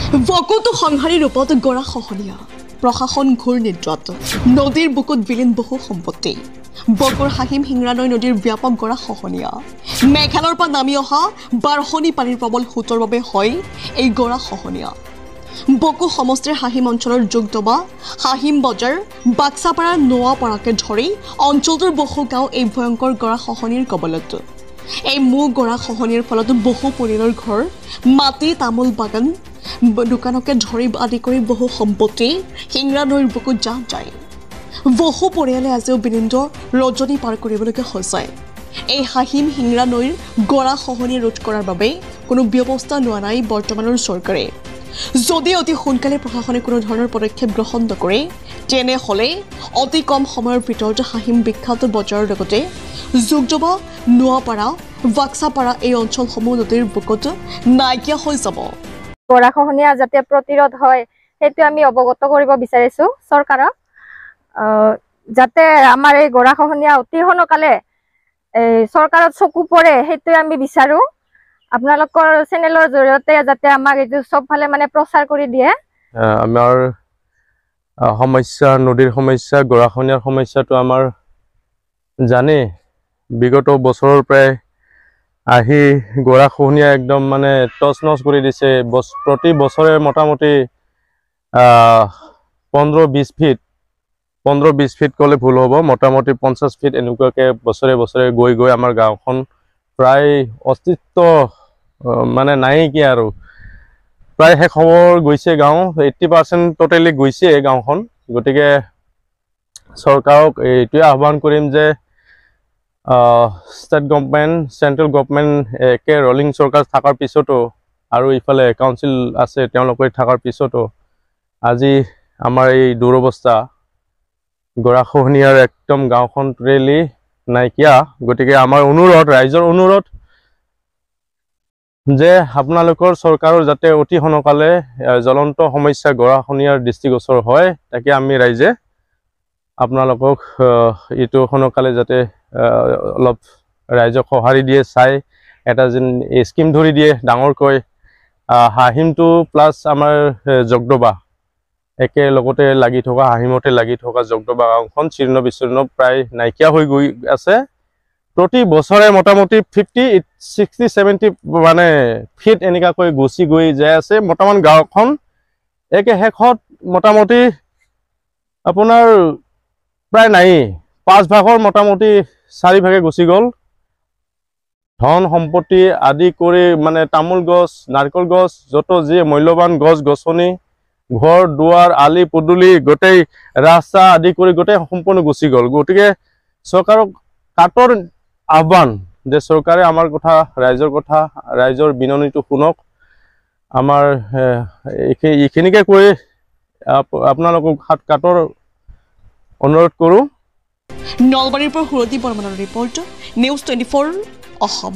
বকতো সংহাৰী ৰূপত গৰা খহনীয়া প্ৰশাসন ঘূৰ নিদ্ৰাত নদীৰ বুকুত বিলীন বহু সম্পত্তি বকৰ হাহিম হিংৰানৈ নদীৰ ব্যাপক গৰা খহনীয়া মেঘালয়ৰ পৰা নামি অহা বাৰহনী পানীৰ প্ৰবল সোঁতৰ বাবে হয় এই গৰা খহনীয়া বকো সমষ্টিৰ হাহিম অঞ্চলৰ যোগদবা হাহিম বজাৰ বাক্সাপাৰা নোৱাপাৰাকে ধৰি অঞ্চলটোৰ বহু গাঁও এই ভয়ংকৰ গৰা খহনীৰ কবলত এই গৰা খহনীৰ ফলত বহু পৰিয়ালৰ ঘৰ মাটি তামোল বাগান দোকানকে ধৰি আদি কৰি বহু সম্পত্তি হিংৰা নৈৰ বুকুত জাহ যায় বহু পৰিয়ালে আজিও বিনিন্দ ৰজনী পাৰ কৰিবলগীয়া হৈছে এই হাহিম হিংৰা নৈৰ গৰা খহনী ৰোধ কৰাৰ বাবে কোনো ব্যৱস্থা লোৱা নাই বৰ্তমানৰ চৰকাৰে যদি অতি সোনকালে প্ৰশাসনে কোনো ধৰণৰ পদক্ষেপ গ্ৰহণ নকৰে তেনেহ'লে অতি কম সময়ৰ ভিতৰত হাহিম বিখ্যাত বজাৰৰ লগতে যোগদবা নোৱাপাৰা বাক্সাপাৰা এই অঞ্চলসমূহ নদীৰ বুকুত নাইকিয়া হৈ যাব গৰা খহনীয়া যাতে প্ৰতিৰোধ হয় সেইটো আমি অৱগত কৰিব বিচাৰিছো চৰকাৰক যাতে আমাৰ এই গৰা খহনীয়া অতি সোনকালে চৰকাৰত চকু পৰে সেইটো আমি বিচাৰো আপোনালোকৰ চেনেলৰ জৰিয়তে যাতে আমাক এইটো সবফালে মানে প্ৰচাৰ কৰি দিয়ে আমাৰ সমস্যা নদীৰ সমস্যা গৰাখহনীয়াৰ সমস্যাটো আমাৰ জানে বিগত বছৰৰ প্ৰায় আহি গৰাখহনীয়া একদম মানে টচনচ কৰি দিছে প্ৰতি বছৰে মোটামুটি 15-20 ফিট ক'লে ভুল হ'ব মোটামুটি 50 ফিট এনেকুৱাকে বছৰে বছৰে গৈ গৈ আমাৰ গাঁওখন প্ৰায় অস্তিত্ব মানে নাই কি আৰু প্ৰায় শেষ হ'ব গৈছে গাঁও 80% টোটেলি গৈছে গাঁওখন গতিকে চৰকাৰক এইটোৱে আহ্বান কৰিম যে ষ্টেট গভৰ্ণমেণ্ট চেণ্ট্ৰেল গভৰ্ণমেণ্ট একে ৰলিং চৰকাৰ থকাৰ পিছতো আৰু ইফালে কাউন্সিল আছে তেওঁলোকে থকাৰ পিছতো আজি আমাৰ এই দুৰৱস্থা গৰাখহনীয়াৰ একদম গাঁওখন টোটেলি নাইকিয়া গতিকে আমাৰ অনুৰোধ ৰাইজৰ অনুৰোধ যে আপোনালোকৰ চৰকাৰৰ যাতে অতি সোনকালে জ্বলন্ত সমস্যা গৰাখহনীয়াৰ দৃষ্টিগোচৰ হয় তাকে আমি ৰাইজে আপোনালোকক এইটো সোনকালে যাতে অলপ ৰাইজক সঁহাৰি দিয়ে চাই এটা যেন স্কিম ধৰি দিয়ে ডাঙৰকৈ হাহিমটো প্লাছ আমাৰ যোগদবা একেলগতে লাগি থকা হাহিমতে লাগি থকা যোগদবা গাঁওখন চীৰ্ণ বিচীৰ্ণ প্ৰায় নাইকিয়া হৈ গৈ আছে প্ৰতি বছৰে মোটামুটি 50-60-70 মানে ফিট এনেকুৱাকৈ গুচি গৈ যাই আছে বৰ্তমান গাঁওখন একে শেষত মোটামুটি আপোনাৰ প্ৰায় নাই 5 ভাগৰ মোটামুটি 4 ভাগে গুচি গ'ল ধন সম্পত্তি আদি কৰি মানে তামোল গছ নাৰিকল গছ যত যি মূল্যৱান গছ গছনি ঘৰ দুৱাৰ আলি পদূলি গোটেই ৰাস্তা আদি কৰি গোটেই সম্পূৰ্ণ গুচি গ'ল গতিকে চৰকাৰক কাটৰ আহ্বান যে চৰকাৰে আমাৰ কথা ৰাইজৰ বিননিটো শুনক আমাৰ এইখিনিকে কৈ আপোনালোকক কাটৰ অনুৰোধ কৰোঁ নলবাৰীৰ পৰা সুৰতি বৰ্মনৰ ৰিপৰ্ট নিউজ 24 অসম।